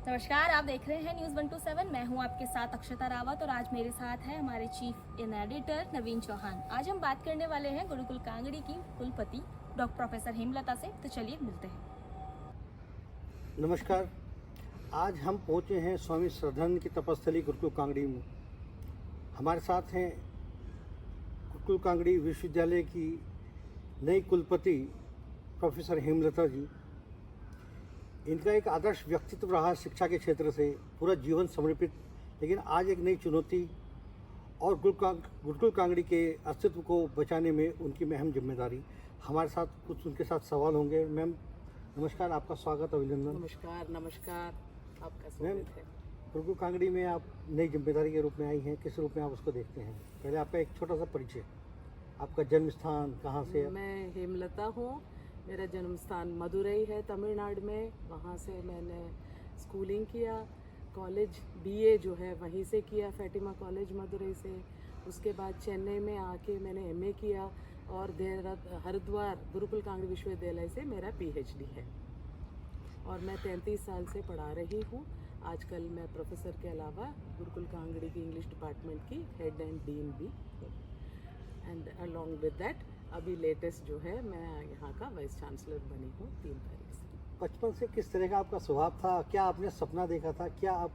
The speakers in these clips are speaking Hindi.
नमस्कार, आप देख रहे हैं न्यूज़ 127। मैं हूं आपके साथ अक्षता रावत और आज मेरे साथ है हमारे चीफ इन एडिटर नवीन चौहान। आज हम बात करने वाले हैं गुरुकुल कांगड़ी की कुलपति डॉक्टर प्रोफेसर हेमलता से। तो चलिए मिलते हैं। नमस्कार। आज हम पहुंचे हैं स्वामी श्रद्धानंद की तपस्थली गुरुकुल कांगड़ी में। हमारे साथ हैं गुरुकुल कांगड़ी विश्वविद्यालय की नई कुलपति प्रोफेसर हेमलता जी। इनका एक आदर्श व्यक्तित्व रहा शिक्षा के क्षेत्र से, पूरा जीवन समर्पित, लेकिन आज एक नई चुनौती और गुरुकुल कांगड़ी के अस्तित्व को बचाने में उनकी अहम जिम्मेदारी। हमारे साथ कुछ उनके साथ सवाल होंगे। मैम नमस्कार, आपका स्वागत, अभिनंदन। नमस्कार, आपका मैम, स्वागत है। गुरुकुल कांगड़ी में आप नई जिम्मेदारी के रूप में आई हैं, किस रूप में आप उसको देखते हैं? पहले आपका एक छोटा सा परिचय, आपका जन्म स्थान, कहाँ से? मैं हेमलता हूँ। मेरा जन्म स्थान मदुरई है, तमिलनाडु में। वहाँ से मैंने स्कूलिंग किया, कॉलेज बीए जो है वहीं से किया, फैटिमा कॉलेज मदुरई से। उसके बाद चेन्नई में आके मैंने एमए किया और हरिद्वार गुरुकुल कांगड़ी विश्वविद्यालय से मेरा पीएचडी है। और मैं 33 साल से पढ़ा रही हूँ। आजकल मैं प्रोफेसर के अलावा गुरुकुल कांगड़ी की इंग्लिश डिपार्टमेंट की हेड एंड डीन भी हूँ। एंड अलॉन्ग विद दैट अभी लेटेस्ट जो है मैं यहाँ का वाइस चांसलर बनी हूँ 3 तारीख से। बचपन से किस तरह का आपका स्वभाव था? क्या आपने सपना देखा था? क्या आप?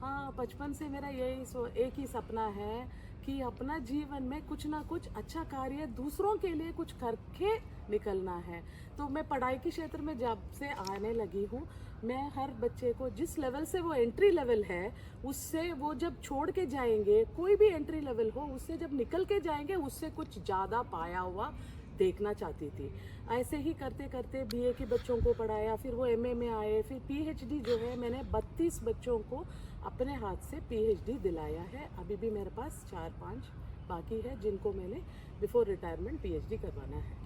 हाँ, बचपन से मेरा एक ही सपना है कि अपना जीवन में कुछ ना कुछ अच्छा कार्य दूसरों के लिए कुछ करके निकलना है। तो मैं पढ़ाई के क्षेत्र में जब से आने लगी हूँ, मैं हर बच्चे को जिस लेवल से वो एंट्री लेवल है, उससे वो जब छोड़ के जाएंगे, कोई भी एंट्री लेवल हो, उससे जब निकल के जाएंगे, उससे कुछ ज़्यादा पाया हुआ देखना चाहती थी। ऐसे ही करते करते बीए के बच्चों को पढ़ाया, फिर वो एमए में आए, फिर पीएचडी जो है मैंने 32 बच्चों को अपने हाथ से पीएचडी दिलाया है। अभी भी मेरे पास 4-5 बाकी है जिनको मैंने बिफोर रिटायरमेंट पीएचडी करवाना है।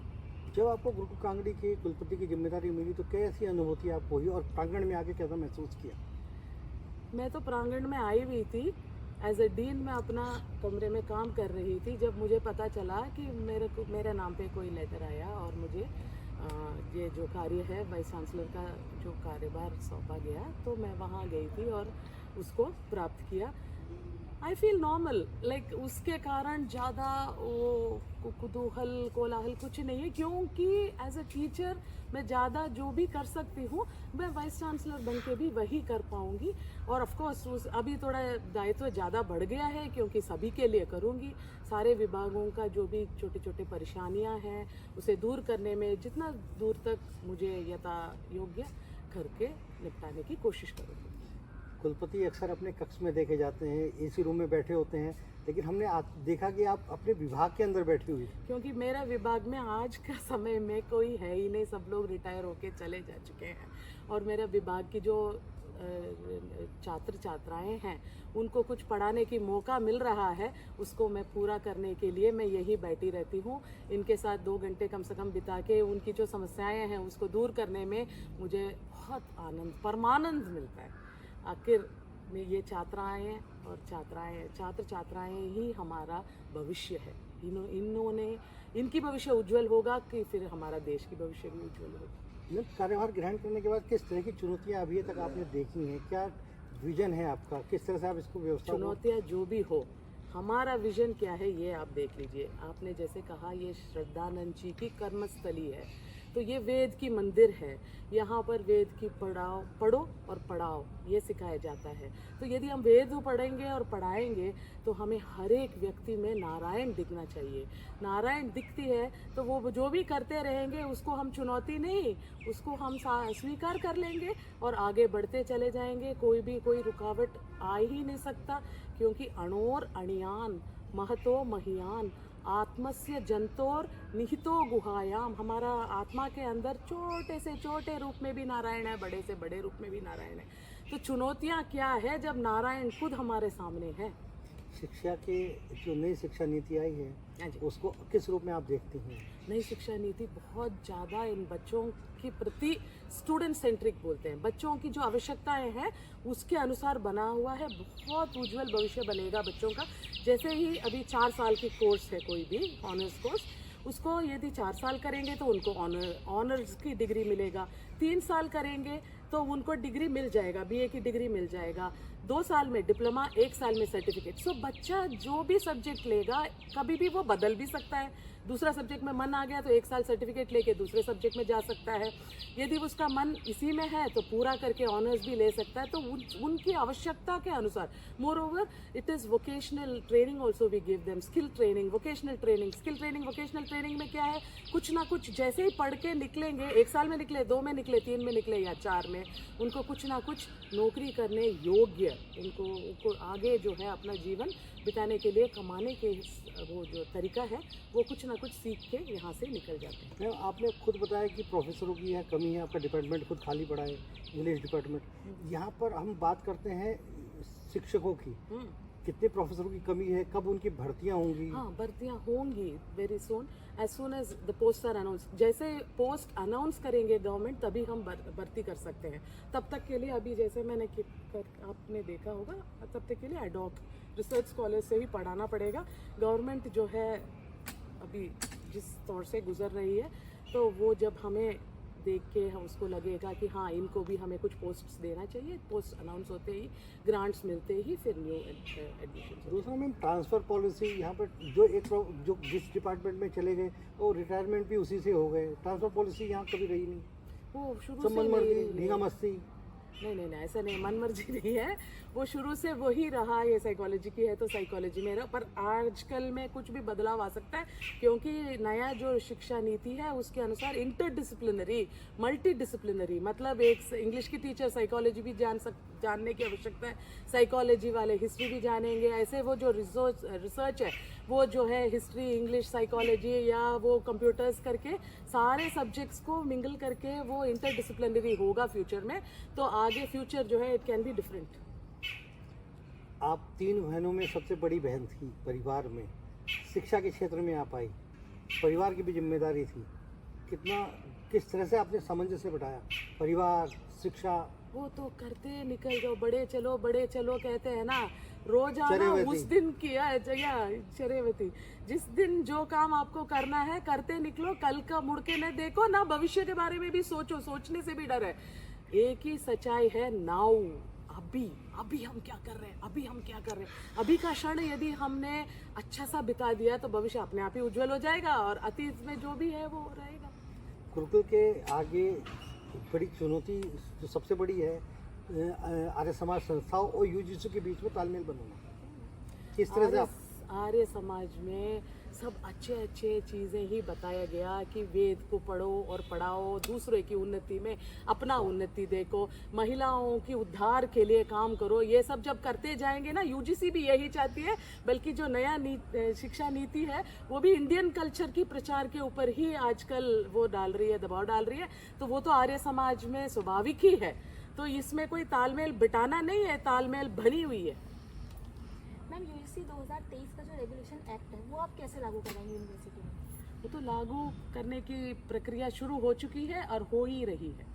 जब आपको गुरुकुल कांगड़ी के कुलपति की जिम्मेदारी मिली तो कैसी अनुभूति आपको हुई और प्रांगण में आके कैसा महसूस किया? मैं तो प्रांगण में आई हुई थी, एज ए डीन मैं अपना कमरे में काम कर रही थी, जब मुझे पता चला कि मेरे नाम पे कोई लेटर आया और मुझे ये जो कार्य है वाइस चांसलर का जो कार्यभार सौंपा गया, तो मैं वहाँ गई थी और उसको प्राप्त किया। आई फील नॉर्मल, लाइक उसके कारण ज़्यादा वो कुतूहल कोलाहल कुछ नहीं है, क्योंकि एज अ टीचर मैं ज़्यादा जो भी कर सकती हूँ मैं वाइस चांसलर बन के भी वही कर पाऊँगी। और ऑफ कोर्स अभी थोड़ा दायित्व ज़्यादा बढ़ गया है, क्योंकि सभी के लिए करूँगी। सारे विभागों का जो भी छोटे छोटे परेशानियाँ हैं उसे दूर करने में जितना दूर तक मुझे यथा योग्य करके निपटाने की कोशिश करूँगी। कुलपति अक्सर अपने कक्ष में देखे जाते हैं, एसी रूम में बैठे होते हैं, लेकिन हमने देखा कि आप अपने विभाग के अंदर बैठी हुई। क्योंकि मेरा विभाग में आज का समय में कोई है ही नहीं, सब लोग रिटायर होके चले जा चुके हैं। और मेरा विभाग की जो छात्र छात्राएं हैं उनको कुछ पढ़ाने की मौका मिल रहा है, उसको मैं पूरा करने के लिए मैं यही बैठी रहती हूँ। इनके साथ 2 घंटे कम से कम बिता के उनकी जो समस्याएं हैं उसको दूर करने में मुझे बहुत आनंद, परमानंद मिलता है। आखिर में ये छात्राएं और छात्र छात्राएं ही हमारा भविष्य है। इनकी भविष्य उज्जवल होगा कि फिर हमारा देश की भविष्य भी उज्जवल होगा। कार्यभार ग्रहण करने के बाद किस तरह की चुनौतियां अभी तक आपने देखी हैं? क्या विजन है आपका? किस तरह से आप इसको व्यवस्था? चुनौतियां जो भी हो, हमारा विजन क्या है ये आप देख लीजिए। आपने जैसे कहा ये श्रद्धानंद जी की कर्मस्थली है, तो ये वेद की मंदिर है। यहाँ पर वेद की पढ़ो और पढ़ाओ ये सिखाया जाता है। तो यदि हम वेद पढ़ेंगे और पढ़ाएंगे तो हमें हर एक व्यक्ति में नारायण दिखना चाहिए। नारायण दिखती है तो वो जो भी करते रहेंगे उसको हम चुनौती नहीं, उसको हम स्वीकार कर लेंगे और आगे बढ़ते चले जाएंगे। कोई रुकावट आ ही नहीं सकता, क्योंकि अणोर अणियान महतो महियान आत्मस्य जंतोर निहितो गुहायाम। हमारा आत्मा के अंदर छोटे से छोटे रूप में भी नारायण है, बड़े से बड़े रूप में भी नारायण है। तो चुनौतियाँ क्या है जब नारायण खुद हमारे सामने है। शिक्षा के जो नई शिक्षा नीति आई है उसको किस रूप में आप देखती हैं? नई शिक्षा नीति बहुत ज़्यादा इन बच्चों के प्रति स्टूडेंट सेंट्रिक बोलते हैं, बच्चों की जो आवश्यकताएं हैं उसके अनुसार बना हुआ है। बहुत उज्जवल भविष्य बनेगा बच्चों का। जैसे ही अभी 4 साल की कोर्स है, कोई भी ऑनर्स कोर्स, उसको यदि 4 साल करेंगे तो उनको ऑनर्स की डिग्री मिलेगा। 3 साल करेंगे तो उनको डिग्री मिल जाएगा, बीए की डिग्री मिल जाएगा, 2 साल में डिप्लोमा, 1 साल में सर्टिफिकेट। सो बच्चा जो भी सब्जेक्ट लेगा कभी भी वो बदल भी सकता है। दूसरा सब्जेक्ट में मन आ गया तो 1 साल सर्टिफिकेट लेके दूसरे सब्जेक्ट में जा सकता है। यदि उसका मन इसी में है तो पूरा करके ऑनर्स भी ले सकता है। तो उनकी आवश्यकता के अनुसार, moreover it is vocational training also we give them, skill training, vocational training. Skill training, vocational training में क्या है, कुछ ना कुछ जैसे ही पढ़ के निकलेंगे, 1 साल में निकले, 2 में निकले, 3 में निकले या 4 में, उनको कुछ ना कुछ नौकरी करने योग्य, उनको आगे जो है अपना जीवन बिताने के लिए कमाने के वो जो तरीका है वो कुछ ना कुछ सीख के यहाँ से निकल जाते हैं। मैम, आपने खुद बताया कि प्रोफेसरों की यहाँ कमी है, आपका डिपार्टमेंट खुद खाली पड़ा है, इंग्लिश डिपार्टमेंट। यहाँ पर हम बात करते हैं शिक्षकों की, कितने प्रोफेसरों की कमी है, कब उनकी भर्तियाँ होंगी? हाँ, भर्तियाँ होंगी very soon, as soon as the post are announce. जैसे पोस्ट अनाउंस करेंगे गवर्नमेंट तभी हम भर्ती कर सकते हैं। तब तक के लिए अभी जैसे मैंने आपने देखा होगा, तब तक के लिए एडॉक रिसर्च कॉलेज से ही पढ़ाना पड़ेगा। गवर्नमेंट जो है अभी जिस तौर से गुजर रही है, तो वो जब हमें देख के उसको लगेगा कि हाँ इनको भी हमें कुछ पोस्ट्स देना चाहिए, पोस्ट अनाउंस होते ही, ग्रांट्स मिलते ही फिर न्यू एडमिशन। दूसरा मैम, ट्रांसफ़र पॉलिसी यहाँ पर जो जिस डिपार्टमेंट में चले गए वो रिटायरमेंट भी उसी से हो गए। ट्रांसफ़र पॉलिसी यहाँ कभी रही नहीं, वो शुरू सब से मनमर्जी, ढींगा मस्ती। नहीं, ऐसा नहीं, मनमर्जी नहीं है, वो शुरू से वही रहा। ये साइकोलॉजी की है तो साइकोलॉजी में रहा, पर आजकल में कुछ भी बदलाव आ सकता है क्योंकि नया जो शिक्षा नीति है उसके अनुसार इंटरडिसिप्लिनरी, मल्टी डिसिप्लिनरी, मतलब एक इंग्लिश की टीचर साइकोलॉजी भी जानने की आवश्यकता है, साइकोलॉजी वाले हिस्ट्री भी जानेंगे। ऐसे वो जो रिसर्च है वो जो है हिस्ट्री, इंग्लिश, साइकोलॉजी या वो कंप्यूटर्स करके सारे सब्जेक्ट्स को मिंगल करके वो इंटरडिसिप्लिनरी होगा फ्यूचर में। तो आगे फ्यूचर जो है इट कैन बी डिफरेंट। आप 3 बहनों में सबसे बड़ी बहन थी परिवार में, शिक्षा के क्षेत्र में आप आई, परिवार की भी जिम्मेदारी थी। किस तरह से आपने सामंजस्य बिठाया, परिवार, शिक्षा? वो तो करते निकल जाओ, बड़े चलो कहते हैं ना, रोजाना उस दिन किया चरेवती, जिस दिन जो काम आपको करना है करते निकलो, कल का मुड़ के न देखो ना, भविष्य के बारे में भी सोचो, सोचने से भी डर है। एक ही सच्चाई है, नाउ, अभी हम क्या कर रहे हैं, अभी का क्षण यदि हमने अच्छा सा बिता दिया तो भविष्य अपने आप ही उज्जवल हो जाएगा और अतीत में जो भी है वो रहेगा। गुरुकुल के आगे बड़ी चुनौती जो सबसे बड़ी है, आर्य समाज संस्थाओं और यूजीसी के बीच में तालमेल बनाना। किस तरह से आप? आर्य समाज में सब अच्छे चीज़ें ही बताया गया कि वेद को पढ़ो और पढ़ाओ, दूसरे की उन्नति में अपना उन्नति देखो, महिलाओं की उद्धार के लिए काम करो। ये सब जब करते जाएंगे ना, यूजीसी भी यही चाहती है, बल्कि जो नया शिक्षा नीति है वो भी इंडियन कल्चर की प्रचार के ऊपर ही आजकल वो डाल रही है, दबाव डाल रही है। तो वो तो आर्य समाज में स्वाभाविक ही है, तो इसमें कोई तालमेल बिठाना नहीं है, तालमेल भरी हुई है। मैम, यूजीसी 2023 का जो रेगुलेशन एक्ट है वो आप कैसे लागू कराएंगे यूनिवर्सिटी में? वो तो लागू करने की प्रक्रिया शुरू हो चुकी है और हो ही रही है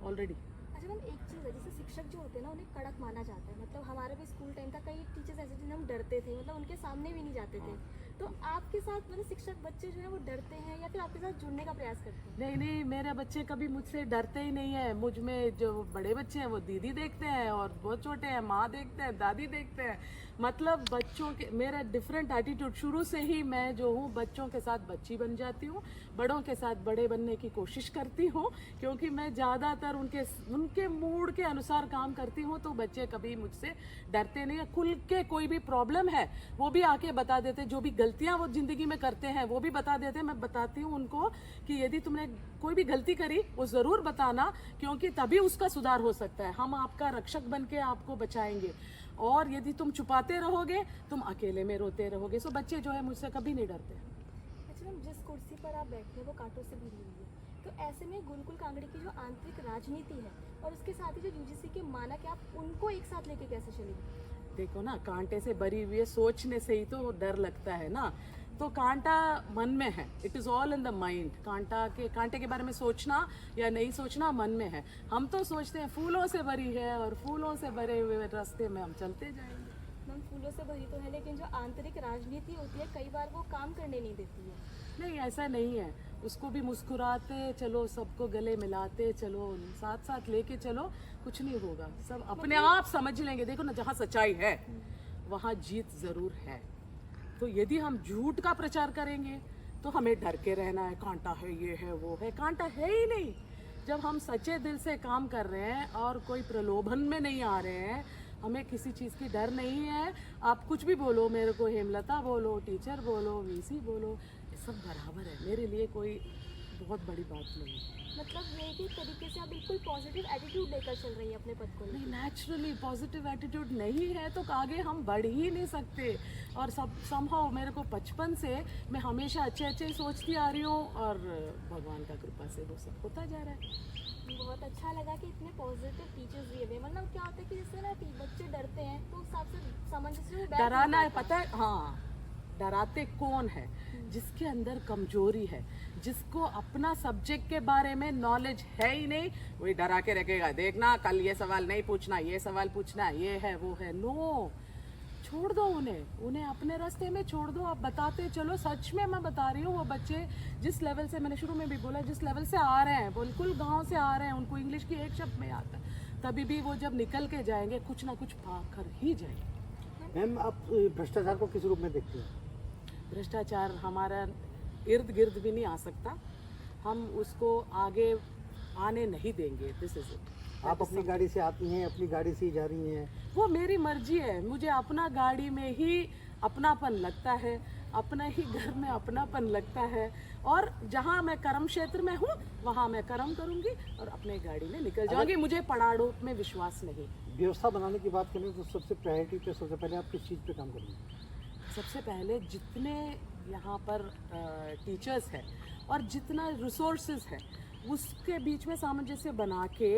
ऑलरेडी। अच्छा मैम, एक चीज़ है, जैसे शिक्षक जो होते हैं ना उन्हें कड़क माना जाता है, मतलब हमारा भी स्कूल टाइम था, कई टीचर्स ऐसे थे हम डरते थे, मतलब उनके सामने भी नहीं जाते थे। तो आपके साथ मतलब शिक्षक बच्चे जो है वो डरते हैं या फिर आपके साथ जुड़ने का प्रयास करते हैं? नहीं, मेरे बच्चे कभी मुझसे डरते ही नहीं है। मुझ में जो बड़े बच्चे हैं वो दीदी देखते हैं और बहुत छोटे हैं माँ देखते हैं, दादी देखते हैं। मतलब बच्चों के मेरा डिफरेंट एटीट्यूड, शुरू से ही मैं जो हूँ बच्चों के साथ बच्ची बन जाती हूँ, बड़ों के साथ बड़े बनने की कोशिश करती हूँ, क्योंकि मैं ज़्यादातर उनके मूड के अनुसार काम करती हूँ। तो बच्चे कभी मुझसे डरते नहीं है, खुल के कोई भी प्रॉब्लम है वो भी आके बता देते, जो भी गलतियाँ वो ज़िंदगी में करते हैं वो भी बता देते हैं। मैं बताती हूँ उनको कि यदि तुमने कोई भी गलती करी वो ज़रूर बताना, क्योंकि तभी उसका सुधार हो सकता है। हम आपका रक्षक बन के आपको बचाएंगे, और यदि तुम छुपाते रहोगे तुम अकेले में रोते रहोगे। सो बच्चे जो है मुझसे कभी नहीं डरते। अच्छा मैम, जिस कुर्सी पर आप बैठे हैं वो कांटों से भरी हुई है, तो ऐसे में गुरुकुल कांगड़ी की जो आंतरिक राजनीति है और उसके साथ ही जो यूजीसी के मानक है, आप उनको एक साथ लेके कैसे चलेंगे? देखो ना, कांटे से भरी हुई है, सोचने से ही तो डर लगता है ना। तो कांटा मन में है, it is all in the mind. कांटे के बारे में सोचना या नहीं सोचना मन में है। हम तो सोचते हैं फूलों से भरी है और फूलों से भरे हुए रास्ते में हम चलते जाएंगे। मैम, फूलों से भरी तो है, लेकिन जो आंतरिक राजनीति होती है कई बार वो काम करने नहीं देती है। नहीं, ऐसा नहीं है। उसको भी मुस्कुराते चलो, सबको गले मिलाते चलो, साथ साथ लेके चलो, कुछ नहीं होगा, सब अपने आप समझ लेंगे। देखो ना, जहाँ सच्चाई है वहाँ जीत जरूर है। तो यदि हम झूठ का प्रचार करेंगे तो हमें डर के रहना है, कांटा है, ये है, वो है। कांटा है ही नहीं। जब हम सच्चे दिल से काम कर रहे हैं और कोई प्रलोभन में नहीं आ रहे हैं, हमें किसी चीज़ की डर नहीं है। आप कुछ भी बोलो मेरे को, हेमलता बोलो, टीचर बोलो, वीसी बोलो, ये सब बराबर है मेरे लिए, कोई बहुत बड़ी बात नहीं है। मतलब ये कि तरीके से आप बिल्कुल पॉजिटिव एटीट्यूड लेकर चल रही हैं अपने पद को नहीं, लेकर। नेचुरली पॉजिटिव एटीट्यूड नहीं है तो आगे हम बढ़ ही नहीं सकते। और समहाउ मेरे को बचपन से मैं हमेशा अच्छे ही सोचती आ रही हूँ, और भगवान का कृपा से वो सब होता जा रहा है। बहुत अच्छा लगा कि इतने पॉजिटिव टीचर्स दिए हुए। मतलब क्या होता है कि जैसे ना बच्चे डरते हैं तो उस हिसाब से समझ से वो बैठ डराना है, नहीं पाता। पता है? हाँ, डराते कौन है? जिसके अंदर कमजोरी है, जिसको अपना सब्जेक्ट के बारे में नॉलेज है ही नहीं, वही डरा के रखेगा। देखना, कल ये सवाल नहीं पूछना, ये सवाल पूछना, ये है, वो है। नो, छोड़ दो उन्हें अपने रास्ते में छोड़ दो। आप बताते चलो। सच में मैं बता रही हूँ, वो बच्चे जिस लेवल से, मैंने शुरू में भी बोला, जिस लेवल से आ रहे हैं, बिल्कुल गांव से आ रहे हैं, उनको इंग्लिश की एक शब्द में आता है, तभी भी वो जब निकल के जाएंगे कुछ ना कुछ पा कर ही जाएंगे। मैम, आप भ्रष्टाचार को किस रूप में देखते हैं? भ्रष्टाचार हमारा इर्द गिर्द भी नहीं आ सकता, हम उसको आगे आने नहीं देंगे। This is it. आप अपनी गाड़ी से आती हैं, अपनी गाड़ी से ही जा रही हैं। वो मेरी मर्जी है, मुझे अपना गाड़ी में ही अपनापन लगता है, अपना ही घर में अपनापन लगता है, और जहाँ मैं कर्म क्षेत्र में हूँ वहाँ मैं कर्म करूँगी और अपने गाड़ी में निकल जाऊँगी। मुझे पड़ाड़ों में विश्वास नहीं। व्यवस्था बनाने की बात करें तो सबसे प्रायोरिटी पे सबसे पहले आप किस चीज़ पे काम करेंगे? सबसे पहले जितने यहाँ पर टीचर्स हैं और जितना रिसोर्सेज है, उसके बीच में सामंजस्य बना के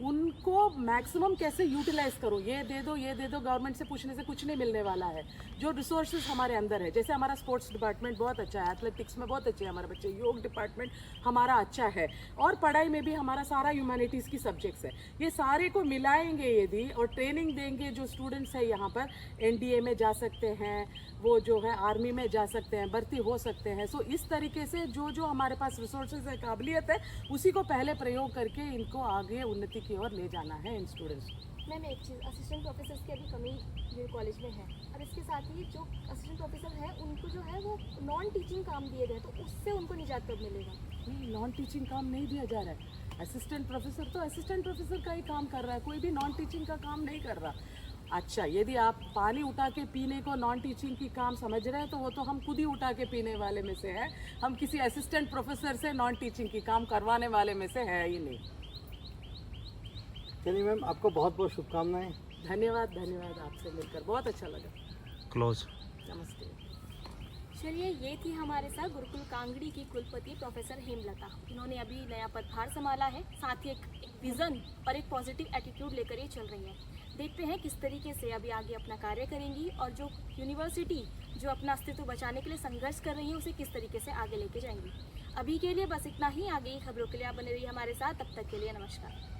उनको मैक्सिमम कैसे यूटिलाइज करो। ये दे दो, ये दे दो, गवर्नमेंट से पूछने से कुछ नहीं मिलने वाला है। जो रिसोर्सेज हमारे अंदर है, जैसे हमारा स्पोर्ट्स डिपार्टमेंट बहुत अच्छा है, एथलेटिक्स में बहुत अच्छे हैं हमारे बच्चे, योग डिपार्टमेंट हमारा अच्छा है, और पढ़ाई में भी हमारा सारा ह्यूमैनिटीज़ की सब्जेक्ट्स है। ये सारे को मिलाएंगे यदि और ट्रेनिंग देंगे, जो स्टूडेंट्स है यहाँ पर एनडीए में जा सकते हैं, वो जो है आर्मी में जा सकते हैं, भर्ती हो सकते हैं। सो इस तरीके से जो हमारे पास रिसोर्सेज है, काबिलियत है, उसी को पहले प्रयोग करके इनको आगे उन्नति की ओर ले जाना है इन स्टूडेंट्स को। मैम, एक चीज़, असिस्टेंट प्रोफेसर्स की अभी कमी ये कॉलेज में है, और इसके साथ ही जो असिस्टेंट प्रोफेसर है उनको जो है वो नॉन टीचिंग काम दिए गए, तो उससे उनको निजात कब मिलेगा? नहीं, नॉन टीचिंग काम नहीं दिया जा रहा है। असिस्टेंट प्रोफेसर तो असिस्टेंट प्रोफेसर का ही काम कर रहा है, कोई भी नॉन टीचिंग का काम नहीं कर रहा। अच्छा, यदि आप पानी उठा के पीने को नॉन टीचिंग की काम समझ रहे हैं तो वो तो हम खुद ही उठा के पीने वाले में से है, हम किसी असिस्टेंट प्रोफेसर से नॉन टीचिंग की काम करवाने वाले में से है ही नहीं। चलिए मैम, आपको बहुत बहुत शुभकामनाएं। धन्यवाद, आपसे मिलकर बहुत अच्छा लगा। क्लोज। नमस्ते। चलिए, ये थी हमारे साथ गुरुकुल कांगड़ी की कुलपति प्रोफेसर हेमलता। इन्होंने अभी नया पदभार संभाला है, साथ ही एक विज़न और एक पॉजिटिव एटीट्यूड लेकर ये चल रही है। देखते हैं किस तरीके से अभी आगे अपना कार्य करेंगी, और जो यूनिवर्सिटी जो अपना अस्तित्व बचाने के लिए संघर्ष कर रही है उसे किस तरीके से आगे लेके जाएंगी। अभी के लिए बस इतना ही। आगे की खबरों के लिए आप बने रहिए हमारे साथ। तब तक के लिए नमस्कार।